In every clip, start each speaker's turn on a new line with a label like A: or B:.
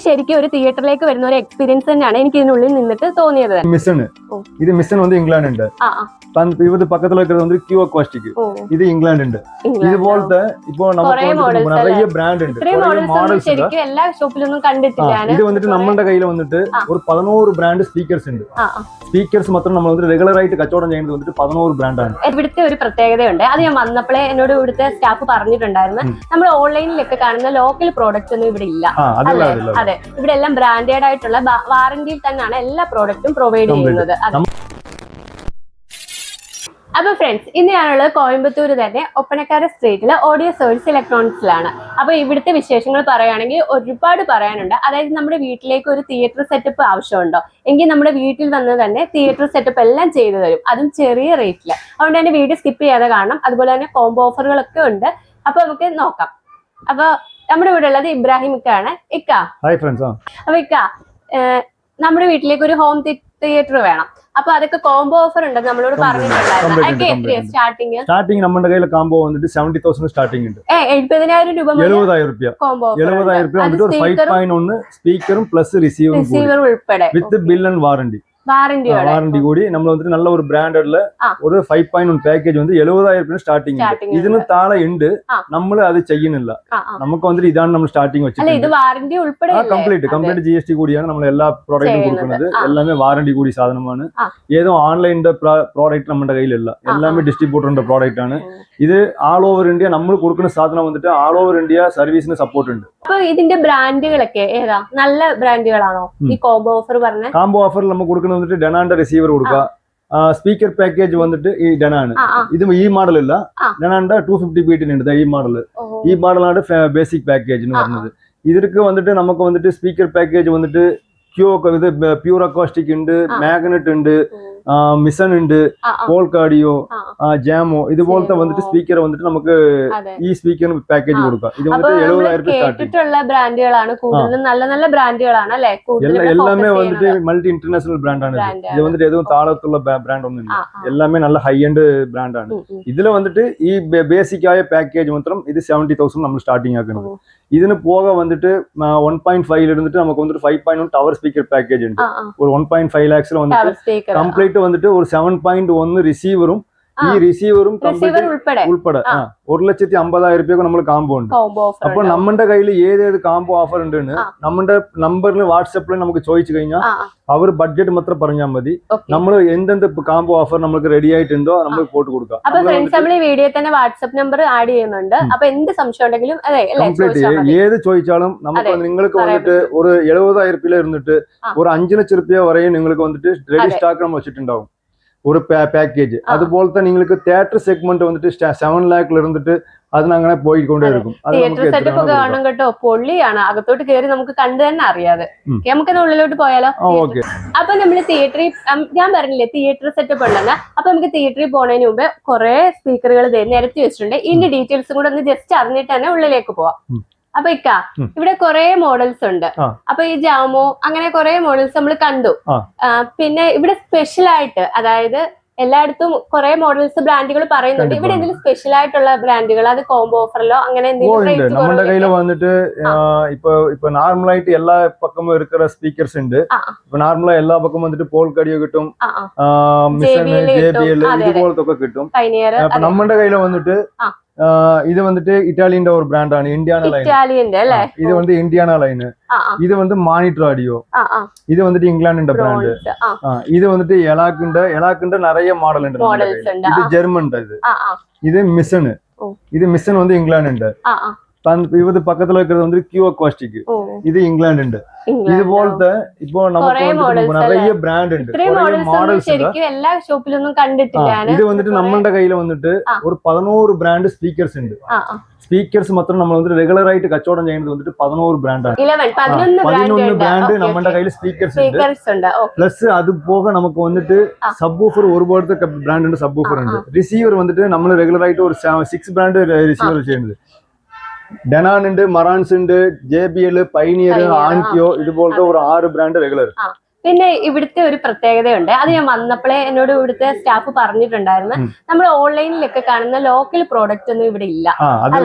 A: ശരിക്കും ഒരു തിയേറ്ററിലേക്ക് വരുന്ന ഒരു എക്സ്പീരിയൻസ് തന്നെയാണ് എനിക്ക് ഇതിനുള്ളിൽ നിന്നിട്ട് തോന്നിയത്.
B: இது மிஷன் வந்து இங்கிலாந்து உண்டு. இது பக்கத்துல இருக்கிறது வந்து கியூ அக்வாஸ்டிக். இது இங்கிலாந்து உண்டு. இது போலത്തെ இப்போ நமக்கு நிறைய பிராண்ட் ഉണ്ട്.
A: മോഡൽസ് ശരിക്കും എല്ലാ ഷോപ്പിലൊന്നും കണ്ടിട്ടില്ല.
B: ഇത് വന്നിട്ട് നമ്മുടെ കയ്യിൽ വന്നിട്ട് ഒരു 11 ബ്രാൻഡ് സ്പീക്കേഴ്സ് ഉണ്ട്. സ്പീക്കേഴ്സ് മാത്രം നമ്മൾ വന്നിട്ട് റെഗുലർ ആയിട്ട് കച്ചവടം ചെയ്യുന്നത് വന്നിട്ട് 11 ബ്രാൻഡാണ്.
A: ഇവിടുത്തെ ഒരു പ്രത്യേകതയുണ്ട്. അത് ഞാൻ വന്നപ്പോഴേ എന്നോട് ഇവിടുത്തെ സ്റ്റാഫ് പറഞ്ഞിട്ടുണ്ടായിരുന്നു. നമ്മൾ ഓൺലൈനിലൊക്കെ കാണുന്ന ലോക്കൽ പ്രോഡക്റ്റ്സ് ഒന്നും ഇവിടെ ഇല്ല. അതെ, ഇവിടെ എല്ലാം ബ്രാൻഡഡ് ആയിട്ടുള്ള വാറന്റിയിൽ തന്നെയാണ് എല്ലാ പ്രോഡക്റ്റും പ്രൊവൈഡ് ചെയ്യുന്നത്. അപ്പൊ ഫ്രണ്ട്സ്, ഇന്ന് ഞാനുള്ളത് കോയമ്പത്തൂർ തന്നെ ഒപ്പനക്കാര സ്ട്രീറ്റിലെ ഓഡിയോ സോഴ്സ് ഇലക്ട്രോണിക്സിലാണ്. അപ്പൊ ഇവിടുത്തെ വിശേഷങ്ങൾ പറയുകയാണെങ്കിൽ ഒരുപാട് പറയാനുണ്ട്. അതായത് നമ്മുടെ വീട്ടിലേക്ക് ഒരു തിയേറ്റർ സെറ്റപ്പ് ആവശ്യമുണ്ടോ എങ്കിൽ നമ്മുടെ വീട്ടിൽ വന്ന് തന്നെ തിയേറ്റർ സെറ്റപ്പ് എല്ലാം ചെയ്തു തരും, അതും ചെറിയ റേറ്റില്. അതുകൊണ്ട് തന്നെ വീഡിയോ സ്കിപ്പ് ചെയ്യാതെ കാണണം. അതുപോലെ തന്നെ കോംബോ ഓഫറുകളൊക്കെ ഉണ്ട്. അപ്പൊ നമുക്ക് നോക്കാം. അപ്പൊ നമ്മുടെ ഇവിടെ ഉള്ളത് ഇബ്രാഹിം ഇക്കാണ്. ഇക്ക, അപ്പൊ ഇക്ക, നമ്മുടെ വീട്ടിലേക്ക് ഒരു ഹോം തിയേറ്റർ വേണം. അപ്പൊ അതൊക്കെ കോംബോ ഓഫർ ഉണ്ട് നമ്മളോട് പറഞ്ഞിട്ടുണ്ടായിരുന്നു.
B: സ്റ്റാർട്ടിംഗ് നമ്മുടെ കയ്യിൽ കോംബോ വന്നിട്ട് 70,000 സ്റ്റാർട്ടിംഗ് ഉണ്ട്.
A: 70,000 രൂപ,
B: 70,000 രൂപ കോംബോ. 70,000 രൂപ വന്നിട്ട് ഒരു 5.1 സ്പീക്കറും പ്ലസ് റിസീവറും
A: ഉൾപ്പെടെ
B: വിത്ത് ബിൽ ആൻഡ് വാറന്റി.
A: വാറന്റി
B: കൂടി നമ്മൾ വന്നിട്ട് നല്ല ഒരു ബ്രാൻഡുള്ള ഒരു 5.1 പാക്കേജ് வந்து 70,000 സ്റ്റാർട്ടിംഗ്. ഇതിന് താഴെ ഉണ്ട്, നമ്മൾ അത് ചെയ്യുന്നില്ല. നമുക്ക് വന്നിട്ട് ഇതാണ് നമ്മൾ സ്റ്റാർട്ടിംഗ് വെച്ചിട്ടുണ്ട്. കംപ്ലീറ്റ് GST കൂടിയാണ് നമ്മൾ എല്ലാ പ്രോഡക്റ്റും കൊടുക്കുന്നത്. എല്ലാമേ വാറന്റി കൂടി സാധനമാണ്. ഏതോ ഓൺലൈനിന്റെ പ്രോഡക്റ്റ് നമ്മുടെ കയ്യിലല്ല, എല്ലാമേ ഡിസ്ട്രിബ്യൂട്ടറിന്റെ പ്രോഡക്റ്റ് ആണ്. ഇത് ആൾ ഓവർ ഇന്ത്യ നമ്മൾ കൊടുക്കുന്ന സാധനം വന്നിട്ട് ആൾ ഓവർ ഇന്ത്യ സർവീസിന് സപ്പോർട്ട് ഉണ്ട്.
A: അപ്പൊ ഇതിന്റെ ബ്രാൻഡുകളൊക്കെ ഏതാ? നല്ല ബ്രാൻഡുകളാണോ ഈ കോംബോ ഓഫർ പറഞ്ഞ?
B: കോംബോ ഓഫറിൽ നമ്മൾ കൊടുക്കുന്നത് വന്നിട്ട് ഡെനാന്റെ റിസീവർ കൊടുക്കുക. സ്പീക്കർ പാക്കേജ് വന്നിട്ട് ഈ ഡെനാണ്. ഇത് ഈ മോഡൽ ഇല്ല, ഡെനാന്റെ 250 ബീറ്റിനുണ്ട്. ഈ മോഡലാണ് ബേസിക് പാക്കേജ് എന്ന് പറഞ്ഞത്. ഇതിற்கு വന്നിട്ട് നമുക്ക് വന്നിട്ട് സ്പീക്കർ പാക്കേജ് വന്നിട്ട് ഇത് പ്യൂർ അക്കോസ്റ്റിക് ഉണ്ട്, മാഗ്നറ്റ് ഉണ്ട്, മിസൺ ഉണ്ട്, പോൾകാഡിയോ, ജാമോ, ഇതുപോലത്തെ വന്നിട്ട് സ്പീക്കർ വന്നിട്ട് നമുക്ക് ഈ സ്പീക്കറിന് പാക്കേജ് കൊടുക്കാം. ഇത് വന്നിട്ട്
A: 70,000 ബ്രാൻഡുകളാണ്, നല്ല നല്ല ബ്രാൻഡുകളാണ് അല്ലെ?
B: എല്ലാമേ വന്നിട്ട് മൾട്ടി ഇന്റർനാഷണൽ ബ്രാൻഡാണ്. ഇത് വന്നിട്ട് ഏതും താളത്തുള്ള ബ്രാൻഡ് ഒന്നുമില്ല, എല്ലാമേ നല്ല ഹൈ എൻഡ് ബ്രാൻഡാണ്. ഇതിൽ വന്നിട്ട് ഈ ബേസിക് ആയ പാക്കേജ് മാത്രം ഇത് 70,000 നമ്മൾ സ്റ്റാർട്ടിങ് ആക്കുന്നത്. ഇതിന് പോക വന്നിട്ട് 1.5 ഇരുന്നിട്ട് നമുക്ക് വന്നിട്ട് 5.1 ടവർ സ്പീക്കർ പാക്കേജ് ഉണ്ട്. ഒരു 1.5 lakhs വന്നിട്ട് കംപ്ലീറ്റ് വന്നിട്ട് ഒരു 7.1 റിസീവറും ഈ റിസീവറും ഉൾപ്പെടെ 1,50,000 രൂപയ്ക്ക് നമ്മൾ കോംബോ ഉണ്ട്. അപ്പൊ നമ്മുടെ കയ്യിൽ ഏതേത് കോംബോ ഓഫർ ഉണ്ട് നമ്മുടെ നമ്പറിൽ വാട്സപ്പിൽ നമുക്ക് ചോദിച്ചു കഴിഞ്ഞാൽ അവർ ബഡ്ജറ്റ് മാത്രം പറഞ്ഞാൽ മതി. നമ്മൾ എന്തെന്ത് കോംബോ ഓഫർ നമുക്ക് റെഡി ആയിട്ടുണ്ടോ നമുക്ക് പോട്ട് കൊടുക്കാം.
A: അപ്പൊ ഫ്രണ്ട്സ്, നമ്മൾ ഈ വീഡിയോ തന്നെ വാട്സ്ആപ്പ് നമ്പർ ആഡ് ചെയ്യുന്നുണ്ട്. അപ്പൊ എന്ത് സംശയം ഉണ്ടെങ്കിലും
B: ഏത് ചോദിച്ചാലും നമുക്ക് നിങ്ങൾക്ക് വന്നിട്ട് ഒരു 70,000 രൂപ ഇരുന്നിട്ട് ഒരു 5 ലക്ഷം രൂപ വരെയും നിങ്ങൾക്ക് വന്നിട്ട് റെഡി സ്റ്റോക്ക് നമ്മൾ വെച്ചിട്ടുണ്ടാവും ഒരു പാക്കേജ്. അതുപോലത്തെ നിങ്ങൾക്ക് തിയേറ്റർ സെഗ്മെന്റ് വന്നിട്ട് 7 lakhൽ ഇരുന്നിട്ട് അതിനങ്ങനെ പോയിക്കൊണ്ടേയിരിക്കും.
A: തിയേറ്റർ സെറ്റപ്പ് ഒക്കെ കാണും കേട്ടോ, പൊള്ളിയാണ്. അകത്തോട്ട് കയറി നമുക്ക് കണ്ടു തന്നെ അറിയാതെ. നമുക്ക് ഉള്ളിലോട്ട് പോയാലോ? അപ്പൊ നമ്മള് തിയേറ്ററിൽ, ഞാൻ പറഞ്ഞില്ലേ തിയേറ്റർ സെറ്റപ്പ് ഉണ്ടെന്ന്. അപ്പൊ നമുക്ക് തിയേറ്ററിൽ പോകുന്നതിന് മുമ്പ് കുറെ സ്പീക്കറുകൾ നിരത്തി വെച്ചിട്ടുണ്ട്. ഇതിന്റെ ഡീറ്റെയിൽസും കൂടെ ഒന്ന് ജസ്റ്റ് അറിഞ്ഞിട്ട് തന്നെ ഉള്ളിലേക്ക് പോവാം. അപ്പൊ ഇക്ക, ഇവിടെ കുറെ മോഡൽസ് ഉണ്ട്. അപ്പൊ ഈ ജാമോ അങ്ങനെ കുറെ മോഡൽസ് നമ്മൾ കണ്ടു. പിന്നെ ഇവിടെ സ്പെഷ്യൽ ആയിട്ട്, അതായത് എല്ലായിടത്തും കുറെ മോഡൽസ് ബ്രാൻഡുകൾ പറയുന്നുണ്ട്. ഇവിടെ എന്തെങ്കിലും സ്പെഷ്യൽ ആയിട്ടുള്ള ബ്രാൻഡുകൾ അത് കോംബോ ഓഫറിലോ അങ്ങനെ എന്തെങ്കിലും?
B: നമ്മുടെ കയ്യിൽ വന്നിട്ട് ഇപ്പൊ നോർമലായിട്ട് എല്ലാ പക്കമും ഇരിക്കുന്ന സ്പീക്കേഴ്സ് ഉണ്ട്. ഇപ്പൊ നോർമലായി എല്ലാ പക്കമും വന്നിട്ട് പോൾകാഡിയോ കിട്ടും, മിസൺ, JBL ഇതുപോലത്തെ ഒക്കെ കിട്ടും. അപ്പൊ നമ്മുടെ കയ്യിൽ വന്നിട്ട് ഇത് വന്നിട്ട് ഇറ്റാലിയന്റെ ഒരു ബ്രാൻഡാണ്, ഇന്ത്യാന ലൈൻ. ഇത് വന്നിട്ട് ഇന്ത്യാന ലൈന്. ഇത് വന്നിട്ട് മാനിറ്റർ ആഡിയോ. ഇത് വന്നിട്ട് ഇംഗ്ലണ്ടിന്റെ ബ്രാൻഡ്. ഇത് വന്നിട്ട് എലാക്കിന്റെ நிறைய மாடல் ഉണ്ട്. ഇത് ജർമ്മൻ. ഇത് മിസൺ. ഇത് മിസൺ வந்து இங்கிலாந்து ഉണ്ട്. ഇത് പക്കത്തിൽ വെക്കുന്നത് வந்து ക്യൂ അക്വാസ്റ്റിക്. ഇത് ഇംഗ്ലണ്ട് ഉണ്ട്. ഇതുപോലത്തെ ഇപ്പൊ നമുക്ക് നിറയെ ബ്രാൻഡ് ഉണ്ട്, മോഡൽസ് ഉണ്ട്.
A: എല്ലാ ഷോപ്പിലൊന്നും കണ്ടിട്ടില്ല.
B: ഇത് വന്നിട്ട് നമ്മുടെ കയ്യിൽ വന്നിട്ട് ഒരു 11 ബ്രാൻഡ് സ്പീക്കേഴ്സ് ഉണ്ട്. സ്പീക്കേഴ്സ് മാത്രം നമ്മൾ വന്നിട്ട് റെഗുലർ ആയിട്ട് കച്ചവടം ചെയ്യുന്നത് വന്നിട്ട് 11 ബ്രാൻഡാണ്. 11 ബ്രാൻഡ് നമ്മുടെ കയ്യിൽ സ്പീക്കേഴ്സ് ഉണ്ട്. പ്ലസ് അത് പോക നമുക്ക് വന്നിട്ട് സബ്വൂഫർ ഒരുപോലത്തെ ബ്രാൻഡ് ഉണ്ട്, സബ്വൂഫർ ഉണ്ട്. റിസീവർ വന്നിട്ട് നമ്മൾ റെഗുലർ ആയിട്ട് ഒരു 6 ബ്രാൻഡ് റിസീവർ ചെയ്യുന്നത്. ഡെനാൻ ഉണ്ട്, മറാൻസ് ഉണ്ട്, JBL, പൈനിയർ, ആൻകിയോ, ഇതുപോലത്തെ ഒരു 6 ബ്രാൻഡ് റെഗുലർ.
A: പിന്നെ ഇവിടുത്തെ ഒരു പ്രത്യേകതയുണ്ട്, അത് ഞാൻ വന്നപ്പോഴേ എന്നോട് ഇവിടുത്തെ സ്റ്റാഫ് പറഞ്ഞിട്ടുണ്ടായിരുന്നു, നമ്മൾ ഓൺലൈനിലൊക്കെ കാണുന്ന ലോക്കൽ പ്രോഡക്റ്റ് ഒന്നും ഇവിടെ ഇല്ല.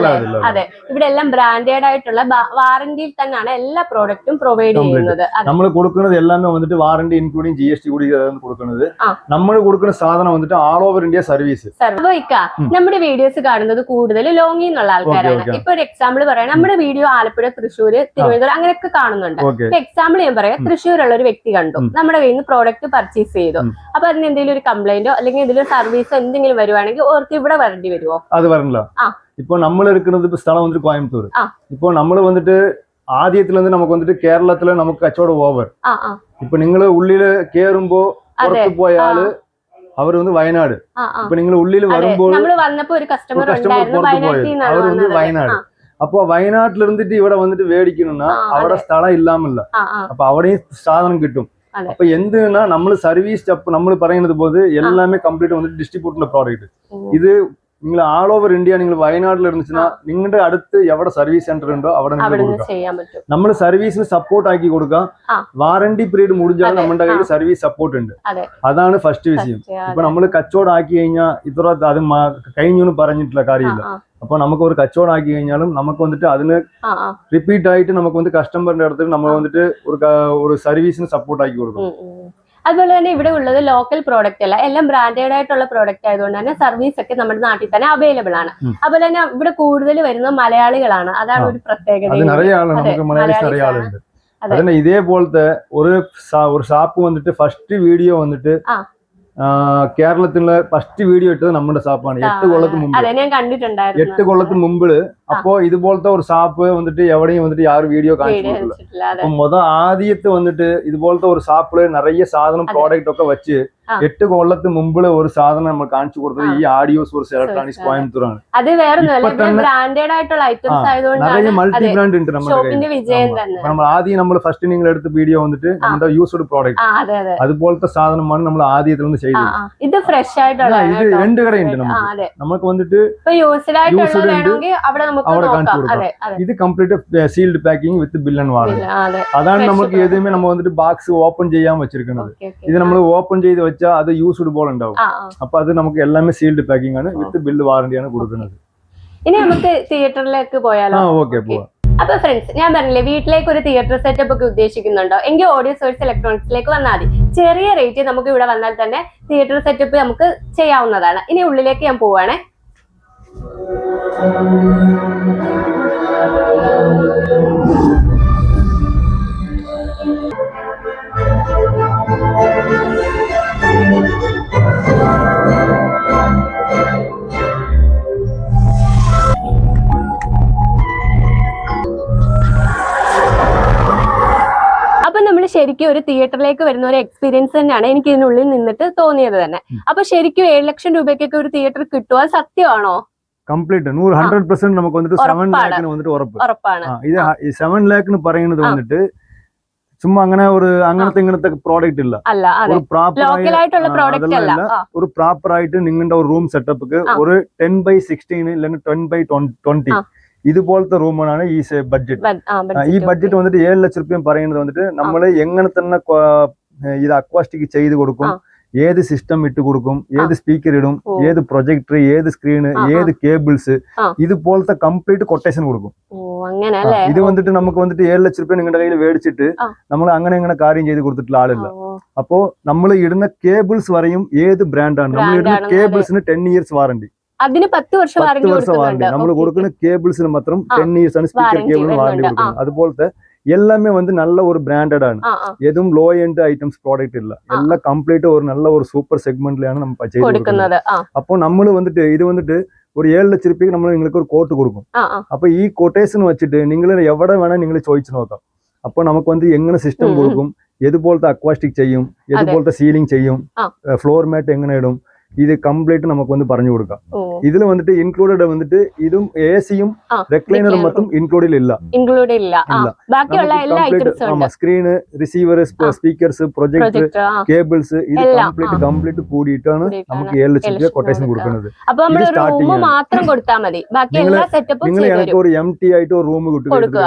A: അതെ, ഇവിടെ എല്ലാം ബ്രാൻഡഡ് ആയിട്ടുള്ള വാറന്റിയിൽ തന്നെയാണ് എല്ലാ പ്രോഡക്റ്റും പ്രൊവൈഡ് ചെയ്യുന്നത്.
B: നമ്മൾ കൊടുക്കുന്നത് എല്ലാമേ വന്നിട്ട് വാറന്റി ഇൻക്ലൂഡിങ് GST കൂടി കൊടുക്കുന്നത്. നമ്മൾ കൊടുക്കുന്ന സാധനം വന്നിട്ട് ആൾ ഓവർ ഇന്ത്യ സർവീസ്.
A: നമ്മുടെ വീഡിയോസ് കാണുന്നത് കൂടുതൽ ലോങ്ങിൽ നിന്നുള്ള ആൾക്കാരാണ്. ഇപ്പൊ ഒരു എക്സാമ്പിൾ പറയാം, നമ്മുടെ വീഡിയോ ആലപ്പുഴ, തൃശ്ശൂര്, തിരുവനന്തപുരം അങ്ങനെയൊക്കെ കാണുന്നുണ്ട്. എക്സാമ്പിൾ ഞാൻ പറയാം, തൃശ്ശൂരുള്ള ഒരു വ്യക്തി കണ്ടു, നമ്മുടെ കയ്യിൽ നിന്ന് പ്രോഡക്റ്റ് പർച്ചേസ് ചെയ്തു. അപ്പൊ അതിന് എന്തെങ്കിലും ഒരു കംപ്ലൈന്റോ അല്ലെങ്കിൽ എന്തെങ്കിലും സർവീസോ എന്തെങ്കിലും വരുവാണെങ്കിൽ ഓർക്ക് ഇവിടെ വരേണ്ടി വരുമോ? അത്
B: വരണ്ട. ഇപ്പൊ നമ്മൾ എടുക്കുന്നത് സ്ഥലം വന്നിട്ട് കോയമ്പത്തൂർ. ഇപ്പൊ നമ്മൾ വന്നിട്ട് ആദ്യത്തിൽ നമുക്ക് വന്നിട്ട് കേരളത്തില് നമുക്ക് കച്ചവടം ഓവർ. ഇപ്പൊ നിങ്ങള് ഉള്ളില് കേറുമ്പോ പുറത്ത് പോയാല് അവർ വന്ന് വയനാട്. ഇപ്പൊ നിങ്ങൾ ഉള്ളിൽ വരുമ്പോൾ
A: കസ്റ്റമർ
B: അവർ വന്ന് വയനാട്. അപ്പൊ വയനാട്ടിൽ ഇരുന്നിട്ട് ഇവിടെ വന്നിട്ട് മേടിക്കணும்னா അവിടെ സ്ഥലം ഇല്ലാമല്ല. അപ്പൊ അവിടെയും സാധനം കിട്ടും. അപ്പൊ എന്തിനാ നമ്മൾ സർവീസ് സ്റ്റെപ്പ് നമ്മൾ പറയുന്നത് പോലെ എല്ലാമേ കംപ്ലീറ്റ് വന്നിട്ട് ഡിസ്ട്രിബ്യൂട്ടറിന്റെ പ്രോഡക്റ്റ്. ഇത് നിങ്ങൾ ആൾ ഓവർ ഇന്ത്യ നിങ്ങൾ വയനാട്ടിൽ ഇരുந்துச்சுன்னா നിങ്ങളുടെ അടുത്ത് എവിടെ സർവീസ് സെന്റർ ഉണ്ടോ അവിടെ നമ്മൾ സർവീസിന് സപ്പോർട്ട് ആക്കി കൊടുക്കാം. വാറന്റി പീരീഡ് മുടിഞ്ഞാൽ നമ്മുടെ കയ്യിൽ സർവീസ് സപ്പോർട്ട് ഉണ്ട്. അതാണ് ഫസ്റ്റ് വിഷയം. ഇപ്പൊ നമ്മൾ കച്ചവടം ആക്കി കഴിഞ്ഞാൽ ഇത്ര അത് കഴിഞ്ഞു പറഞ്ഞിട്ടുള്ള കാര്യമില്ല. അപ്പൊ നമുക്ക് ഒരു കച്ചവടം ആക്കി കഴിഞ്ഞാലും നമുക്ക് വന്നിട്ട് അതിന് റിപ്പീറ്റ് ആയിട്ട് നമുക്ക് വന്നിട്ട് കസ്റ്റമറിന്റെ അടുത്ത് നമ്മൾ വന്നിട്ട് ഒരു സർവീസിന് സപ്പോർട്ട് ആക്കി കൊടുക്കും.
A: അതുപോലെ തന്നെ ഇവിടെ ഉള്ളത് ലോക്കൽ പ്രോഡക്റ്റ് അല്ല, എല്ലാം ബ്രാൻഡഡ് ആയിട്ടുള്ള പ്രോഡക്റ്റ് ആയതുകൊണ്ട് തന്നെ സർവീസ് ഒക്കെ നമ്മുടെ നാട്ടിൽ തന്നെ അവൈലബിൾ ആണ്. അതുപോലെ തന്നെ ഇവിടെ കൂടുതൽ വരുന്നത് മലയാളികളാണ്, അതാണ് ഒരു പ്രത്യേകത.
B: അതന്നെ ഇതേപോലത്തെ ഒരു ഷാപ്പ് വന്നിട്ട് ഫസ്റ്റ് വീഡിയോ വന്നിട്ട് കേരളത്തിലെ ഫസ്റ്റ് വീഡിയോ ഇട്ടത് നമ്മുടെ ഷാപ്പാണ്. 8 കൊല്ലത്തിന് മുമ്പ് 8 കൊല്ലത്തിന് മുമ്പില്. അപ്പോ ഇതുപോലത്തെ ഒരു ഷാപ്പ് വന്നിട്ട് എവിടെയും വന്നിട്ട് യാതൊരു വീഡിയോ കാണിച്ചു കൊടുക്കില്ല. അപ്പൊ ആദ്യത്തെ വന്നിട്ട് ഇതുപോലത്തെ ഒരു ഷാപ്പില് നിറയെ സാധനം പ്രോഡക്റ്റ് ഒക്കെ വെച്ച് 8 കൊല്ലത്തിന് മുമ്പില് ഒരു സാധനം നമ്മൾ കാണിച്ചു കൊടുത്തത് ഈ ആഡിയോസ് ഫോർ ഇലക്ട്രോണിക്സ് കോയമ്പത്തൂരാണ്. നിറയെ മൾട്ടി ബ്രാൻഡ് ഉണ്ട് നമ്മുടെ കയ്യിൽ. നമ്മൾ ആദ്യം നമ്മൾ ഫസ്റ്റ് നിങ്ങൾ എടുത്ത വീഡിയോ വന്നിട്ട് നമ്മുടെ യൂസ്ഡ് പ്രോഡക്റ്റ് അതുപോലത്തെ സാധനമാണ് നമ്മൾ ആദ്യത്തിൽ നിന്ന് ചെയ്തത്.
A: ഇത് ഫ്രഷ് ആയിട്ടുള്ള
B: ഇത് 2 കടയുണ്ട് നമുക്ക് വന്നിട്ട് അവിടെ കാണിച്ചു കൊടുക്കാം. ഇത് complete sealed packing with bill and warranty. അതാണ് നമുക്ക് ഏതുമേ നമ്മൾ വന്നിട്ട് ബോക്സ് ഓപ്പൺ ചെയ്യാൻ വെച്ചിരിക്കുന്നത്. ഇത് നമ്മൾ ഓപ്പൺ ചെയ്ത് വെച്ചാൽ അത് യൂസ്ഡ് ബോൾ ഉണ്ടാവും. അപ്പൊ അത് നമുക്ക് എല്ലാമേ സീൽഡ് പാക്കിംഗ് ആണ് വിത്ത് ബിൽ വാറന്റിയാണ് കൊടുക്കുന്നത്.
A: ഇനി നമുക്ക് തിയേറ്ററിലേക്ക് പോയാലോ?
B: ഓക്കെ, പോവാം.
A: അപ്പൊ ഫ്രണ്ട്സ്, ഞാൻ പറഞ്ഞില്ലേ വീട്ടിലേക്ക് ഒരു തിയേറ്റർ സെറ്റപ്പ് ഒക്കെ ഉദ്ദേശിക്കുന്നുണ്ടോ എങ്കിൽ ഓഡിയോ സോഴ്സ് ഇലക്ട്രോണിക്സിലേക്ക് വന്നാൽ മതി. ചെറിയ റേറ്റ് നമുക്ക് ഇവിടെ വന്നാൽ തന്നെ തിയേറ്റർ സെറ്റപ്പ് നമുക്ക് ചെയ്യാവുന്നതാണ്. ഇനി ഉള്ളിലേക്ക് ഞാൻ പോവാണേ. അപ്പൊ നമ്മൾ ശരിക്കും ഒരു തിയേറ്ററിലേക്ക് വരുന്ന ഒരു എക്സ്പീരിയൻസ് തന്നെയാണ് എനിക്ക് ഇതിനുള്ളിൽ നിന്നിട്ട് തോന്നിയത് തന്നെ. അപ്പൊ ശരിക്കും 7 ലക്ഷം രൂപയ്ക്കൊക്കെ ഒരു തിയേറ്റർ കിട്ടുക സത്യമാണോ?
B: കംപ്ലീറ്റ് 100% നമുക്ക് വന്നിട്ട് 7 ലാഖിന് വന്നിട്ട് ഉറപ്പാണ്. ഇത് 7 ലാഖിന് പറയുന്നത് വന്നിട്ട് ചുമ്മാ അങ്ങനെ ഇങ്ങനത്തെ പ്രോഡക്റ്റ് ഇല്ല. ഒരു പ്രോപ്പർ ആയിട്ട് നിങ്ങളുടെ ഒരു റൂം സെറ്റപ്പ് ഒരു 10/16 അല്ലെങ്കിൽ 10/20 ഇതുപോലത്തെ റൂമാണ് ഈ ബഡ്ജറ്റ്. ഈ ബഡ്ജറ്റ് വന്നിട്ട് 7 ലക്ഷം രൂപ പറയുന്നത് വന്നിട്ട് നമ്മൾ എങ്ങനെ തന്നെ ഇത് അക്വാസ്റ്റിക് ചെയ്ത് കൊടുക്കും, ഏത് സിസ്റ്റം ഇട്ട് കൊടുക്കും, ഏത് സ്പീക്കർ ഇടും, ഏത് പ്രൊജക്ടർ, ഏത് സ്ക്രീന്, ഏത് കേബിൾസ്, ഇതുപോലത്തെ കംപ്ലീറ്റ് കൊട്ടേഷൻ കൊടുക്കും. ഇത് വന്നിട്ട് നമുക്ക് വന്നിട്ട് 7 ലക്ഷം രൂപ നിങ്ങളുടെ കയ്യിൽ മേടിച്ചിട്ട് നമ്മൾ അങ്ങനെ കാര്യം ചെയ്ത് കൊടുത്തിട്ടുള്ള ആളില്ല. അപ്പോ നമ്മൾ ഇടുന്ന കേബിൾസ് വരെയും ഏത് ബ്രാൻഡാണ്. നമ്മൾ ഇടുന്ന കേബിൾസിന് 10 ഇയേഴ്സ് വാറന്റി.
A: അതിന് 10 വർഷം
B: വാറന്റി നമ്മൾ കൊടുക്കുന്ന കേബിൾസിന് മാത്രം 10 ഇയേഴ്സ് ആണ് സ്പീക്കർ കേബിൾ വാറന്റി കൊടുക്കുന്നത്. അതുപോലത്തെ എല്ലാമേ வந்து நல்ல ஒரு பிராண்டட் ആണ്. எதுவும் லோ எண்ட் ஐட்டம்ஸ் ப்ராடக்ட் இல்ல. எல்லாம் கம்ப்ளீட் ஒரு நல்ல ஒரு சூப்பர் செக்மெண்ட்லയാണ് நம்ம ചെയ്തു കൊടുക്കുന്നത്. അപ്പോൾ നമ്മൾ വന്നിട്ട് ഇത് വന്നിട്ട് ഒരു 7 ലക്ഷം രൂപയ്ക്ക് നമ്മൾ നിങ്ങൾക്ക് ഒരു കോട്ട് കൊടുക്കും. അപ്പൊ ഈ കൊട്ടേഷൻ വെച്ചിട്ട് നിങ്ങൾ എവിടെ വേണേ നിങ്ങൾ ചോദിച്ചു നോക്കാം. അപ്പോൾ നമുക്ക് വന്ന് എങ്ങനെ സിസ്റ്റം കൊടുക്കും, ഏതുപോലത്തെ അക്വാസ്റ്റിക് ചെയ്യും, ഏതുപോലത്തെ സീലിംഗ് ചെയ്യും, ഫ്ലോർ മാറ്റ് എങ്ങനെ ഇടും, ഇത് കംപ്ലീറ്റ് നമുക്ക് വന്ന് പറഞ്ഞു കൊടുക്കാം. ഇതിൽ വന്നിട്ട് ഇൻക്ലൂഡഡ് വന്നിട്ട് ഇതും എസിയും റെക്ലൈനറും മൊത്തം ഇൻക്ലൂഡിൽ ഇല്ല. Screen, receiver, speakers, projector, cables, ഇത് കംപ്ലീറ്റ് കൂടിയിട്ടാണ് നമുക്ക് 7 ലക്ഷം രൂപ കൊട്ടേഷൻ കൊടുക്കുന്നത്. നിങ്ങൾ എനിക്ക് ഒരു എംടി ആയിട്ട് ഒരു റൂം കിട്ടുക,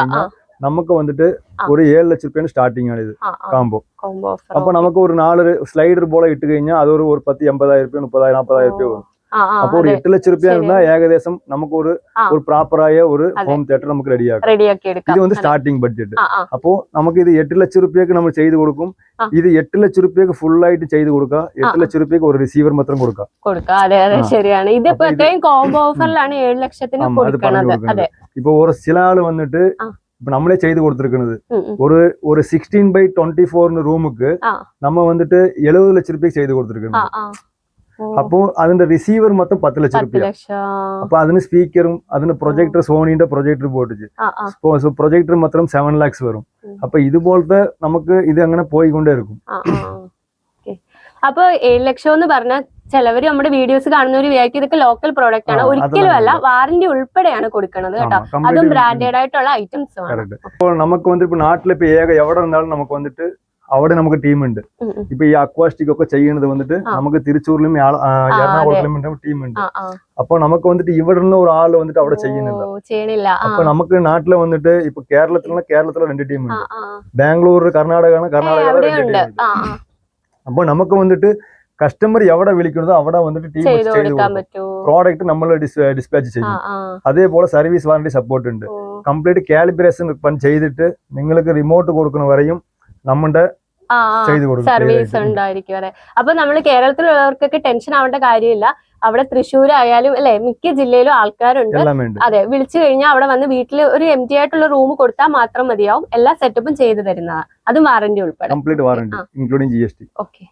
B: നമുക്ക് വന്നിട്ട് ഒരു 7 ലക്ഷം രൂപയാണ് സ്റ്റാർട്ടിംഗ് ആണ് ഇത് കാമ്പോ. അപ്പൊ നമുക്ക് ഒരു 4 സ്ലൈഡർ ബോള ഇട്ട് കഴിഞ്ഞാൽ അതൊരു 10, 80,000 രൂപ, 30,000, 40,000 രൂപ വരും. അപ്പൊ ഒരു 8 ലക്ഷം രൂപ ഏകദേശം നമുക്ക് ഒരു പ്രോപ്പറായ ഒരു ഹോം തിയേറ്റർ നമുക്ക് റെഡിയാക്കാം. ഇത് വന്ന് സ്റ്റാർട്ടിംഗ് ബഡ്ജറ്റ്. അപ്പോ നമുക്ക് ഇത് 8 ലക്ഷം രൂപയ്ക്ക് നമ്മൾ ചെയ്ത് കൊടുക്കും. ഇത് 8 ലക്ഷം രൂപയ്ക്ക് ഫുൾ ആയിട്ട് ചെയ്ത് കൊടുക്കുക. 8 ലക്ഷം രൂപയ്ക്ക് ഒരു റിസീവർ മാത്രം കൊടുക്കാം.
A: അതെ അതെ ശരിയാണ്. ഇതിപ്പോ കോംബോ ഓഫറിലാണ് 7 ലക്ഷത്തിന് കൊടുക്കുന്നത്.
B: ഇപ്പൊ ഒരു ചില ആള് വന്നിട്ട് ഇപ്പൊ നമ്മളെ ചെയ്ത് കൊടുത്തിരിക്കുന്നത് ഒരു 16x24 റൂമുക്ക് നമ്മ വന്നിട്ട് 70 ലക്ഷം രൂപയ്ക്ക് ചെയ്ത് കൊടുത്തിരിക്കുന്നത്. അപ്പോ അതിന്റെ റിസീവർ മൊത്തം 10 ലക്ഷം രൂപ. അപ്പൊ അതിന് സ്പീക്കറും അതിന് പ്രൊജക്ടർ, സോണിന്റെ പ്രൊജക്ടർ പോയിട്ട് പ്രൊജക്ടർ മാത്രം 7 lakhs വരും. അപ്പൊ ഇതുപോലത്തെ നമുക്ക് ഇത് അങ്ങനെ പോയിക്കൊണ്ടേയിരിക്കും.
A: അപ്പൊ 7 ലക്ഷം എന്ന് പറഞ്ഞാൽ ചിലവര് നമ്മുടെ വീഡിയോസ് കാണുന്നവര് വിചാരിക്കും ഇതൊക്കെ ലോക്കൽ പ്രോഡക്റ്റ് ആണ്. ഒരിക്കലും അല്ല, വാറന്റി ഉൾപ്പെടെയാണ് കൊടുക്കുന്നത് കേട്ടോ. അതും ബ്രാൻഡഡ് ആയിട്ടുള്ള ഐറ്റംസ് ആണ്.
B: ഇപ്പോൾ നമുക്ക് വന്നിട്ട് ഇപ്പൊ നാട്ടിലിപ്പോ എവിടെ இருந்தாலும் നമുക്ക് വന്നിട്ട് അവിടെ നമുക്ക് ടീമുണ്ട്. ഇപ്പൊ ഈ അക്വാസ്റ്റിക് ഒക്കെ ചെയ്യുന്നത് വന്നിട്ട് നമുക്ക് തിരുച്ചൂരിലും എറണാകുളത്തിലും ടീമുണ്ട്. അപ്പൊ നമുക്ക് വന്നിട്ട് ഇവിടെ നിന്ന് ഒരാള് വന്നിട്ട് അവിടെ ചെയ്യുന്നില്ല. അപ്പൊ നമുക്ക് നാട്ടില് വന്നിട്ട് ഇപ്പൊ കേരളത്തിലെ 2 ടീമുണ്ട്. ബാംഗ്ലൂർ, കർണാടക 2 ടീമുണ്ട്. അപ്പൊ നമുക്ക് വന്നിട്ട് കസ്റ്റമർ എവിടെ വിളിക്കുന്നതോ അവിടെ വന്നിട്ട് ടീം ചെയ്ത് പ്രോഡക്റ്റ് നമ്മൾ ഡിസ്പാച്ച് ചെയ്യും. അതേപോലെ സർവീസ് വാറന്റി സപ്പോർട്ട് ഉണ്ട്. കംപ്ലീറ്റ് കാലിബ്രേഷൻ ചെയ്തിട്ട് നിങ്ങൾക്ക് റിമോട്ട് കൊടുക്കുന്ന വരെയും നമ്മുടെ
A: സർവീസ് ഉണ്ടായിരിക്കും. അതെ. അപ്പൊ നമ്മള് കേരളത്തിലുള്ളവർക്കൊക്കെ ടെൻഷൻ ആവേണ്ട കാര്യമില്ല. അവിടെ തൃശ്ശൂരായാലും അല്ലെ മിക്ക ജില്ലയിലും ആൾക്കാരുണ്ട്. അതെ, വിളിച്ചു കഴിഞ്ഞാൽ അവിടെ വന്ന് വീട്ടിൽ ഒരു എംറ്റി ആയിട്ടുള്ള റൂം കൊടുത്താൽ മാത്രം മതിയാവും. എല്ലാ സെറ്റപ്പും ചെയ്തു തരുന്നതാണ്. അതും വാറന്റി ഉൾപ്പെടെ. ഓക്കെ.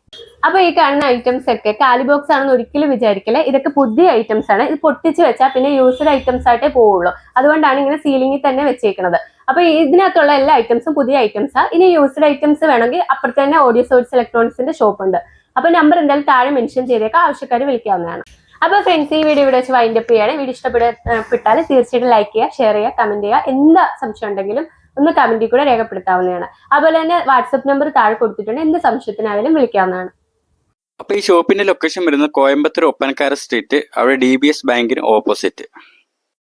A: അപ്പൊ ഈ കാണുന്ന ഐറ്റംസ് ഒക്കെ കാലി ബോക്സ് ആണെന്ന് ഒരിക്കലും വിചാരിക്കില്ല. ഇതൊക്കെ പുതിയ ഐറ്റംസ് ആണ്. ഇത് പൊട്ടിച്ച് വെച്ചാൽ പിന്നെ യൂസ്ഡ് ഐറ്റംസ് ആയിട്ടേ പോവുള്ളൂ. അതുകൊണ്ടാണ് ഇങ്ങനെ സീലിംഗിൽ തന്നെ വെച്ചേക്കുന്നത്. അപ്പൊ ഇതിനകത്തുള്ള എല്ലാ ഐറ്റംസും പുതിയ ഐറ്റംസാ. ഇനി യൂസ്ഡ് ഐറ്റംസ് വേണമെങ്കിൽ അപ്പുറത്ത് തന്നെ ഓഡിയോ സോഴ്സ് ഇലക്ട്രോണിക്സിന്റെ ഷോപ്പ് ഉണ്ട്. അപ്പൊ നമ്പർ എന്തായാലും താഴെ മെൻഷൻ ചെയ്തേക്കാം, ആവശ്യക്കാർ വിളിക്കാവുന്നതാണ്. അപ്പൊ ഫ്രണ്ട്സ്, ഈ വീഡിയോ ഇവിടെ വെച്ച് വൈൻഡപ്പ് ചെയ്യാണ്. വീഡിയോ ഇഷ്ടപ്പെട്ടാൽ തീർച്ചയായിട്ടും ലൈക്ക് ചെയ്യുക, ഷെയർ ചെയ്യുക, കമന്റ് ചെയ്യുക. എന്താ സംശയം ഉണ്ടെങ്കിലും ഒന്ന് കമന്റിൽ കൂടെ രേഖപ്പെടുത്താവുന്നതാണ്. അതുപോലെ തന്നെ വാട്സ്ആപ്പ് നമ്പർ താഴെ കൊടുത്തിട്ടുണ്ട്. എന്ത് സംശയത്തിനായാലും വിളിക്കാവുന്നതാണ്.
C: അപ്പൊ ഈ ഷോപ്പിന്റെ ലൊക്കേഷൻ വരുന്നത് കോയമ്പത്തൂർ ഒപ്പനക്കാര സ്ട്രീറ്റ്, അവിടെ DBS ബാങ്കിന് ഓപ്പോസിറ്റ്.